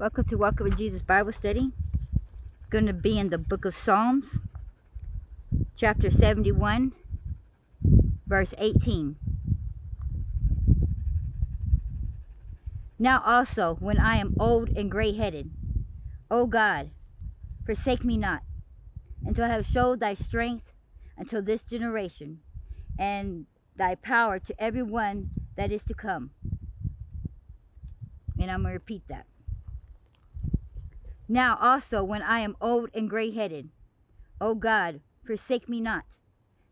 Welcome to Walking with Jesus Bible Study. Going to be in the book of Psalms, chapter 71, verse 18. Now also, when I am old and gray-headed, O God, forsake me not, until I have showed thy strength until this generation, and thy power to every one that is to come. And I'm going to repeat that. Now also, when I am old and gray-headed, O God, forsake me not,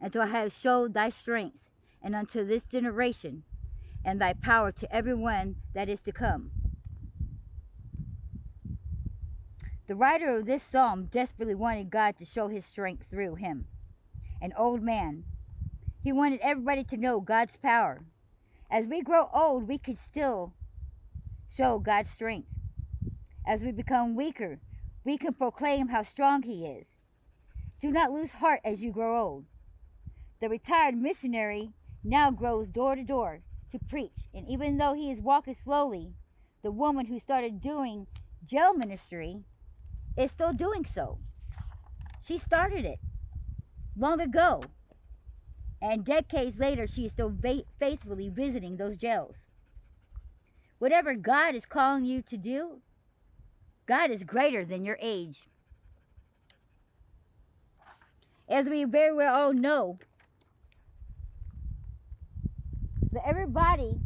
until I have showed thy strength, and unto this generation, and thy power to every one that is to come. The writer of this psalm desperately wanted God to show his strength through him, an old man. He wanted everybody to know God's power. As we grow old, we can still show God's strength. As we become weaker, we can proclaim how strong he is. Do not lose heart as you grow old. The retired missionary now goes door to door to preach, and even though he is walking slowly, the woman who started doing jail ministry is still doing so. She started it long ago, and decades later she is still faithfully visiting those jails. Whatever God is calling you to do, God is greater than your age. As we very well all know, that everybody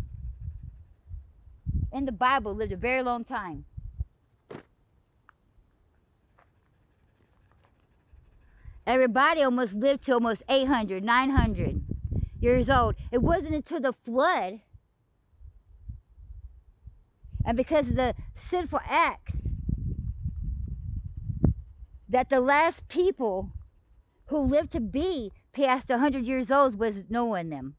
in the Bible lived a very long time. Everybody almost lived to almost 800, 900 years old. It wasn't until the flood, and because of the sinful acts, that the last people who lived to be past 100 years old was Noah and them.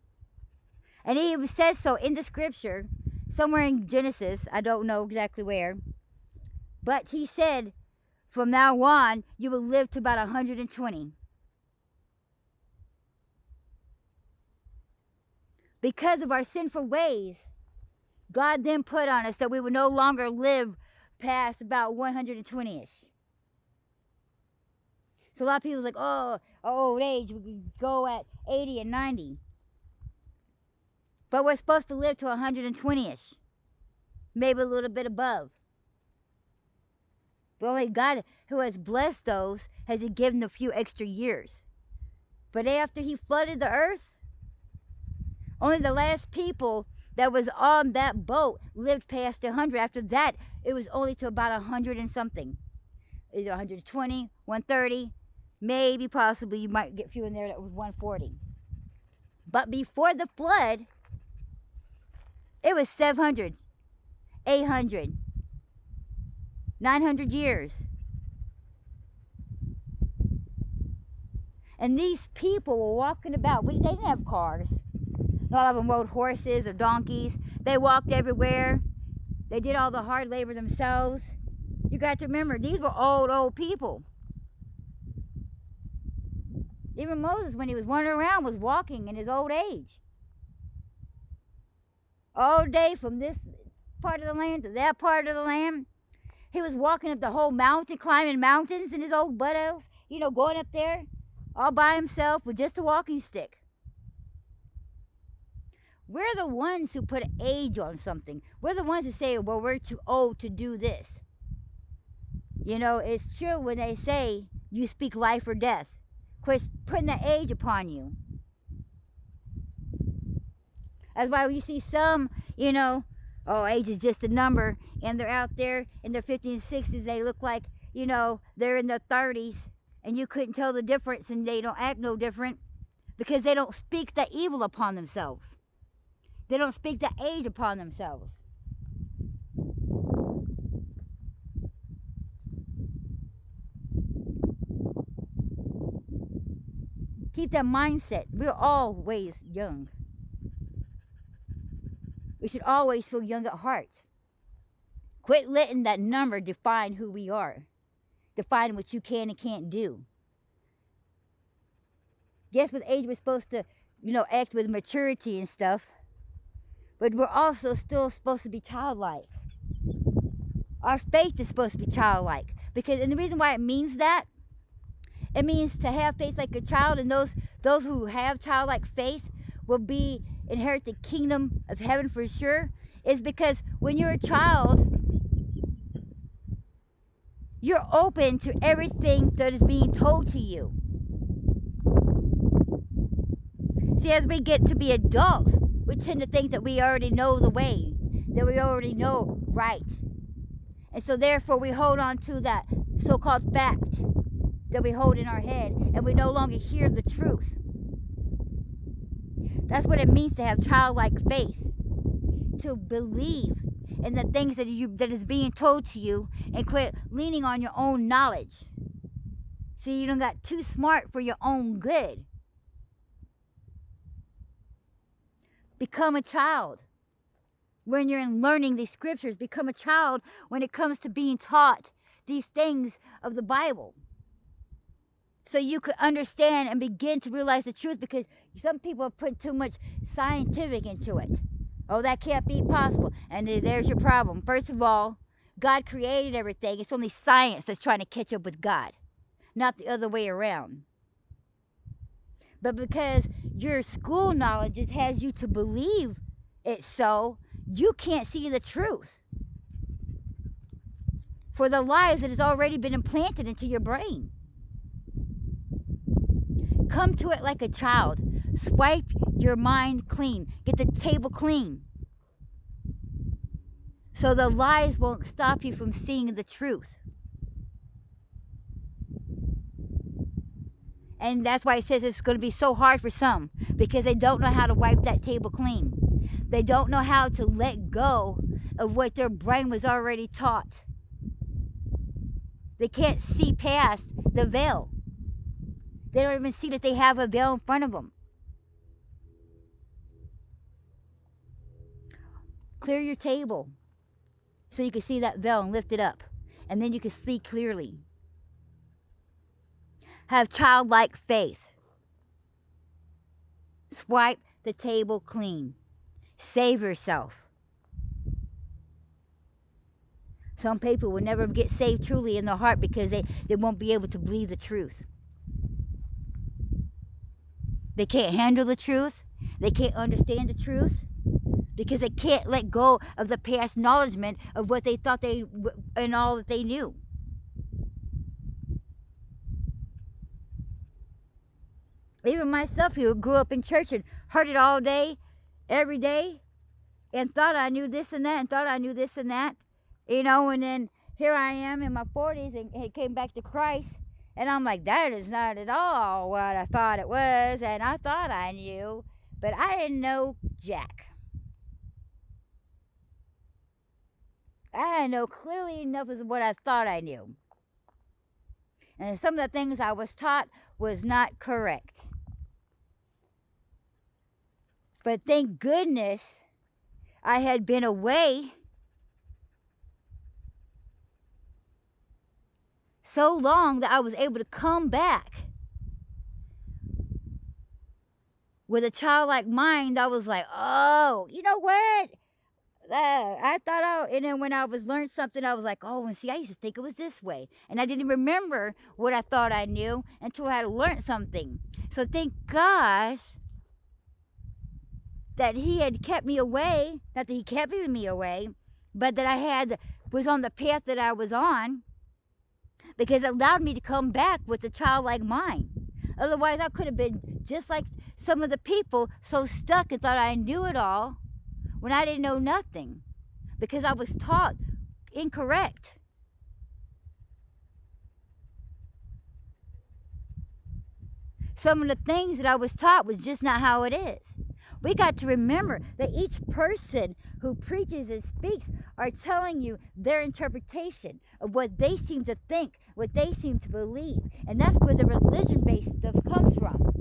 And he even says so in the scripture, somewhere in Genesis, I don't know exactly where, but he said, from now on, you will live to about 120. Because of our sinful ways, God then put on us that we would no longer live past about 120-ish. So a lot of people are like, oh, old age, we can go at 80 and 90. But we're supposed to live to 120-ish. Maybe a little bit above. But only God who has blessed those has he given a few extra years. But after he flooded the earth, only the last people that was on that boat lived past 100. After that, it was only to about 100 and something. Either 120, 130, maybe possibly you might get a few in there that was 140. But before the flood, it was 700, 800, 900 years. And these people were walking about. They didn't have cars. A lot of them rode horses or donkeys. They walked everywhere. They did all the hard labor themselves. You got to remember, these were old people. Even Moses, when he was wandering around, was walking in his old age. All day from this part of the land to that part of the land. He was walking up the whole mountain, climbing mountains in his old buttocks, going up there all by himself with just a walking stick. We're the ones who put age on something. We're the ones who say, well, we're too old to do this. It's true when they say you speak life or death. Quit putting that age upon you. That's why we see some, age is just a number, and they're out there in their 50s and 60s. They look like, they're in their 30s, and you couldn't tell the difference, and they don't act no different because they don't speak the evil upon themselves. They don't speak the age upon themselves. Keep that mindset. We're always young. We should always feel young at heart. Quit letting that number define who we are. Define what you can and can't do. Yes, with age we're supposed to, act with maturity and stuff. But we're also still supposed to be childlike. Our faith is supposed to be childlike. And the reason why it means that, it means to have faith like a child, and those who have childlike faith will be inherit the kingdom of heaven for sure, is because when you're a child, you're open to everything that is being told to you. See, as we get to be adults, we tend to think that we already know the way, that we already know right. And so therefore we hold on to that so-called fact that we hold in our head, and we no longer hear the truth. That's what it means to have childlike faith. To believe in the things that is being told to you, and quit leaning on your own knowledge. See, you don't got too smart for your own good. Become a child when you're learning these scriptures. Become a child when it comes to being taught these things of the Bible, so you could understand and begin to realize the truth, because some people have put too much scientific into it. Oh, that can't be possible. And there's your problem. First of all, God created everything. It's only science that's trying to catch up with God, not the other way around. But because your school knowledge has you to believe it so, you can't see the truth for the lies that has already been implanted into your brain. Come to it like a child. Swipe your mind clean. Get the table clean, so the lies won't stop you from seeing the truth. And that's why it says it's going to be so hard for some, because they don't know how to wipe that table clean. They don't know how to let go of what their brain was already taught. They can't see past the veil. They don't even see that they have a veil in front of them. Clear your table so you can see that veil and lift it up. And then you can see clearly. Have childlike faith. Swipe the table clean. Save yourself. Some people will never get saved truly in their heart because they won't be able to believe the truth. They can't handle the truth. They can't understand the truth because they can't let go of the past acknowledgement of what they thought and all that they knew. Even myself, who grew up in church and heard it all day, every day, and thought I knew this and that, and thought I knew this and that, and then here I am in my 40s and came back to Christ. And I'm like, that is not at all what I thought it was. And I thought I knew, but I didn't know jack. I didn't know clearly enough as what I thought I knew. And some of the things I was taught was not correct. But thank goodness I had been away so long that I was able to come back with a childlike mind. I was like, oh, you know what? And then when I was learning something, I was like, oh, and see, I used to think it was this way. And I didn't remember what I thought I knew until I had learned something. So thank gosh that he had kept me away. Not that he kept me away, but that I was on the path that I was on, because it allowed me to come back with a childlike mind. Otherwise, I could have been just like some of the people, so stuck and thought I knew it all when I didn't know nothing, because I was taught incorrect. Some of the things that I was taught was just not how it is. We got to remember that each person who preaches and speaks are telling you their interpretation of what they seem to think, what they seem to believe. And that's where the religion-based stuff comes from.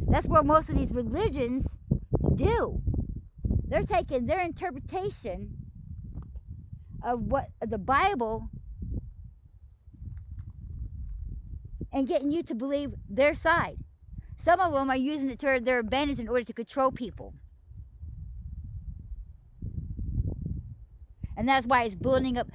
That's what most of these religions do. They're taking their interpretation of what the Bible and getting you to believe their side. Some of them are using it to their advantage in order to control people. And that's why it's building up